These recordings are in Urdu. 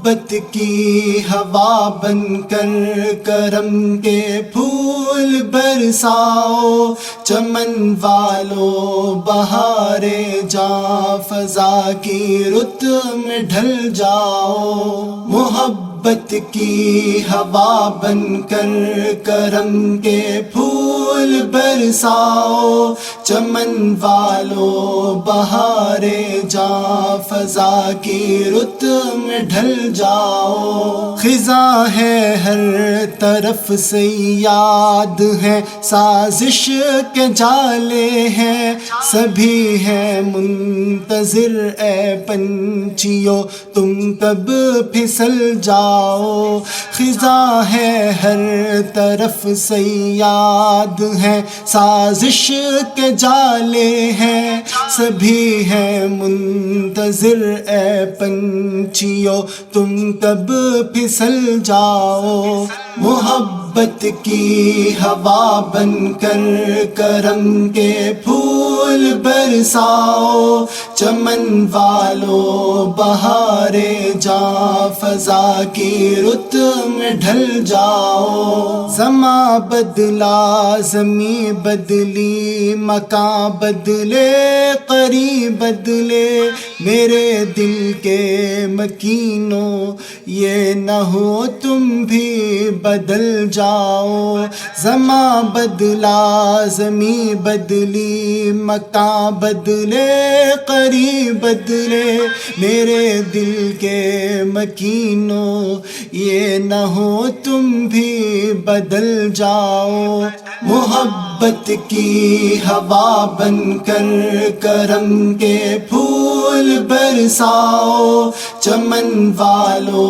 محبت کی ہوا بن کر کرم کے پھول برساؤ، چمن والو بہارے جاں فضا کی رت میں ڈھل جاؤ۔ محبت کی ہوا بن کر کرم کے پھول برساؤ، چمن والو بہارے جاں فضا کی رت میں ڈھل جاؤ۔ خزاں ہے ہر طرف سے یاد ہے، سازش کے جالے ہیں، سبھی ہیں منتظر اے پنچھیو تم کب پھسل جاؤ۔ خزاں ہے ہر طرف سے یاد ہے، سازش کے جالے ہیں، سبھی ہیں منتظر اے پنچھیو تم کب پھسل جاؤ۔ محبت کی ہوا بن کر کرم کے پھول برساؤ، چمن والو بہارے جاں فضا کی رت میں ڈھل جاؤ۔ زماں بدلا زمیں بدلی، مکان بدلے قریب بدلے، میرے دل کے مکینوں یہ نہ ہو تم بھی بدل جاؤ۔ زماں بدلا زمیں بدلی، مکان بدلے قریب بدلے، میرے دل کے مکینوں یہ نہ ہو تم بھی بدل جاؤ۔ محبت کی ہوا بن کر کرم کے پھول برساؤ، چمن والو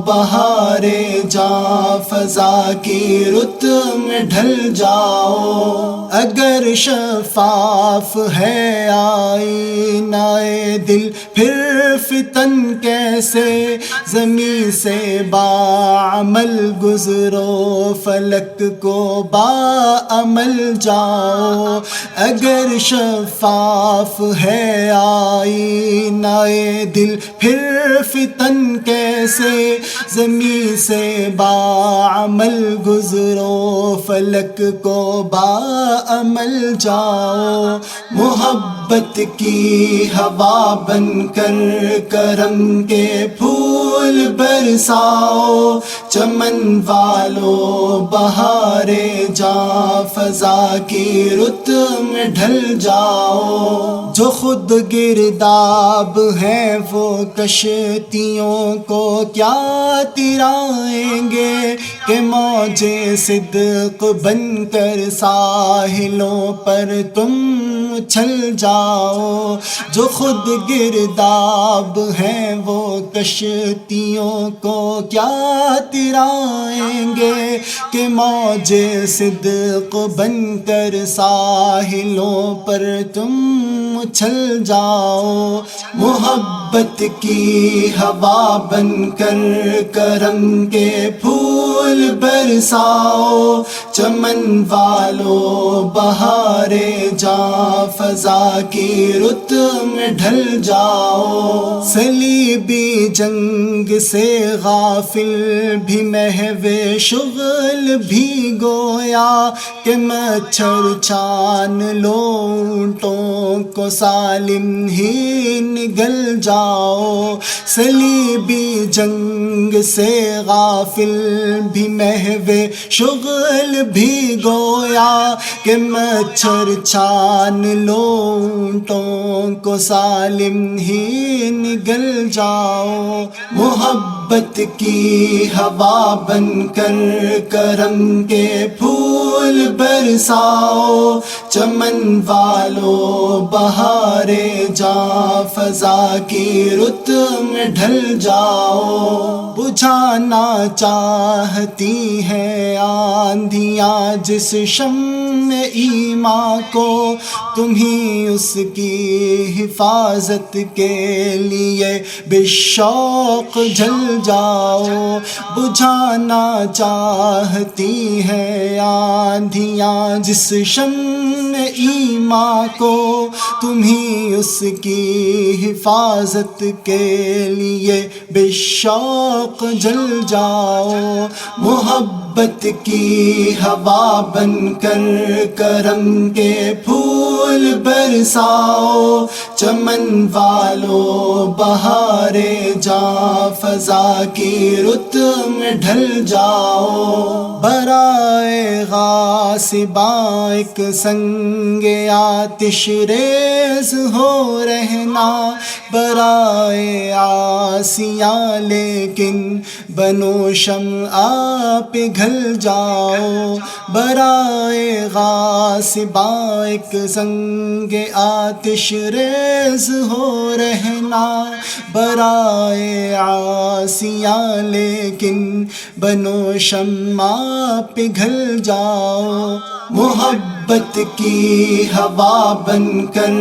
بہارے جاں فضا کی رت میں ڈھل جاؤ۔ اگر شفاف ہے آئینہ دل پھر فتن کیسے، زمیں سے باعمل گزرو فلک کو باعمل جاؤ۔ اگر شفاف ہے آئینہ دل پھر فتن کیسے، زمیں سے باعمل گزرو فلک کو باعمل جاؤ۔ محبت کی ہوا بن کر کرم کے پھول برساؤ، چمن والو بہارے جاں فضا کی رت میں ڈھل جاؤ۔ جو خود گرداب ہیں وہ کشتیوں کو کیا ترائیں گے، کہ موجیں صدق بن کر ساحلوں پر تم اچھل جاؤ۔ جو خود گرداب ہیں وہ کشتیوں کو کیا ترائیں گے، کہ موجیں صدق بن کر ساحلوں پر تم اچھل جاؤ۔ محبت کی ہوا بن کر کرم کے پھول برساؤ، چمن والو بہارے جاں فضا کی رت میں ڈھل جاؤ۔ صلیبی جنگ سے غافل بھی محو شغل بھی گویا، کہ مچھر چھان لو اونٹوں کو سالم ہی نگل جاؤ۔ صلیبی جنگ سے غافل بھی محو شغل بھی گویا، کہ مچھر چھان لو اونٹوں کو سالم ہی نگل جاؤ۔ محبت کی ہوا بن کر کرم کے پھول برساؤ، چمن والو بہارے جاں فضا کی رت میں ڈھل جاؤ۔ بجھانا چاہتی ہیں آندھیاں جس شمع ایمان کو، تم ہی اس کی حفاظت کے لیے بے شوق جل جاؤ، بجھانا چاہتی ہے آندھیاں جس شمع ایمان کو، تمہیں اس کی حفاظت کے لیے بے شوق جل جاؤ، محبت کی ہوا بن کر کرم کے پھول برساؤ، چمن والو بہارے جاں فضا کی رت میں ڈھل جاؤ، برائے غاصباں ایک سنگ آتش ریز ہو رہنا، برائے عاصیاں لیکن بنو شمع پگھل جاؤ، برائے غاصباں ایک سنگ آتش ریز ہو رہنا، برائے عاصیاں لیکن بنو شمع پگھل جاؤ، محبت کی ہوا بن کر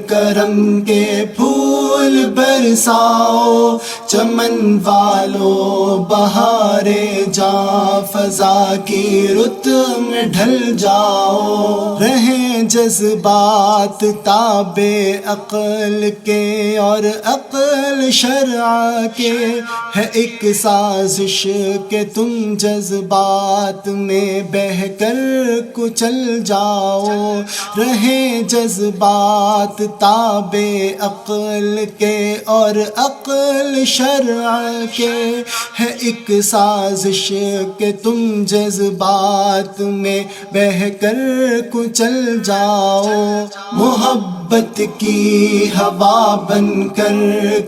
کرم کے پھول برساؤ، چمن والو بہارے جاں فضا کی رت میں ڈھل جاؤ، رہیں جذبات تابع عقل کے اور عقل شرع کے، ہے ایک سازش کہ تم جذبات میں بہہ کر کچل جاؤ، رہیں جذبات تابع عقل کے اور عقل شرع کے، ہے ایک سازش کہ تم جذبات میں بہہ کر کچل جاؤ، محبت کی ہوا بن کر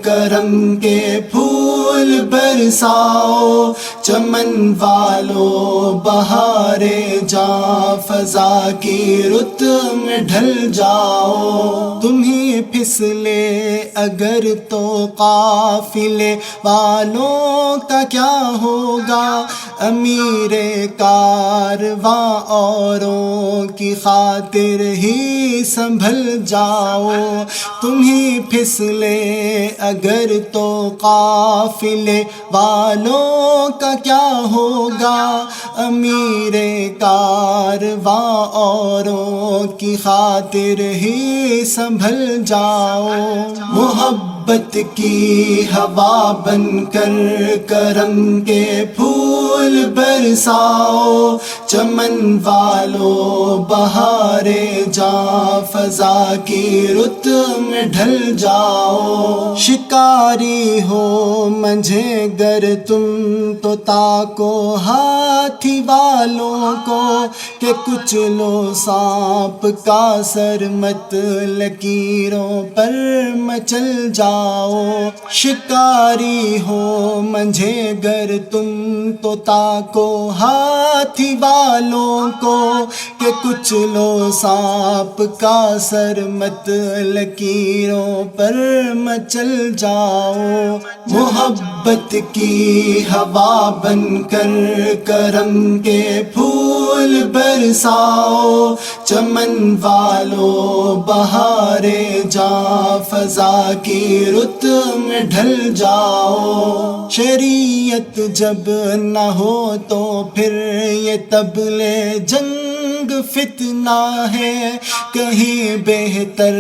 کرم کے پھول برساؤ، چمن والو بہارے جاں فضا کی رت میں ڈھل جاؤ، تمہیں پھسلے اگر تو قافلے والوں کا کیا ہوگا، امیر کارواں اوروں کی خاطر ہی سنبھل جاؤ، تمہیں پھسلے اگر تو قافلے والوں کا کیا ہوگا، امیر کارواں اوروں کی خاطر ہی سنبھل جاؤ، محبت کی ہوا بن کر کرم کے پھول برساؤ، چمن والو بہارے جاں فضا کی رت میں ڈھل جاؤ، شکاری ہو منجھے گر تم تو تاکو ہاتھی والوں کو، کہ کچھ لو سانپ کا سر مت لکیروں پر مچل جاؤ، شکاری ہو منجھے گر تم تو تاکو ہاتھی والوں کو، کہ کچھ لو سانپ کا سر مت لکیروں پر مچل جاؤ، محبت کی ہوا بن کر کرم کے پھول برساؤ، چمن والو بہارے جاں فضا کی رت میں ڈھل جاؤ، شریعت جب نہ ہو تو پھر یہ طبلِ جنگ فتنہ ہے، کہیں بہتر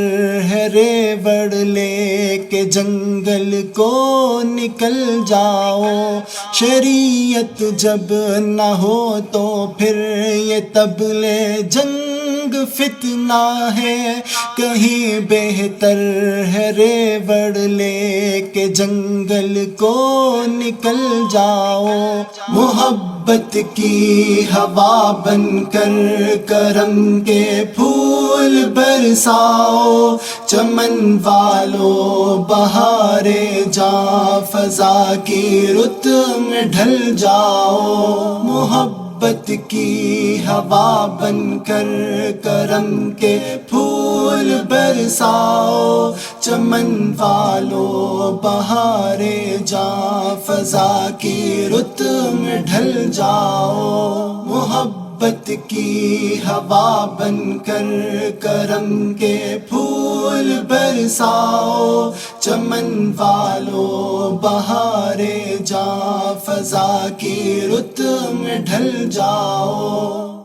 ہے ریوڑ لے کے جنگل کو نکل جاؤ، شریعت جب نہ ہو تو پھر یہ طبلِ جنگ فتنہ ہے، کہیں بہتر ہے ریوڑ لے کے جنگل کو نکل جاؤ، محبت کی ہوا بن کر کرم کے پھول برساؤ، چمن والو بہارے جاں فضا کی رت میں ڈھل جاؤ، محبت کی ہوا بن کر کرم کے پھول برساؤ، چمن والو بہارے جاں فضا کی رت میں ڈھل جاؤ، محبت کی ہوا بن کر کرم کے پھول برساؤ۔ برساؤ چمن والو بہارے جاں فضا کی رت میں ڈھل جاؤ.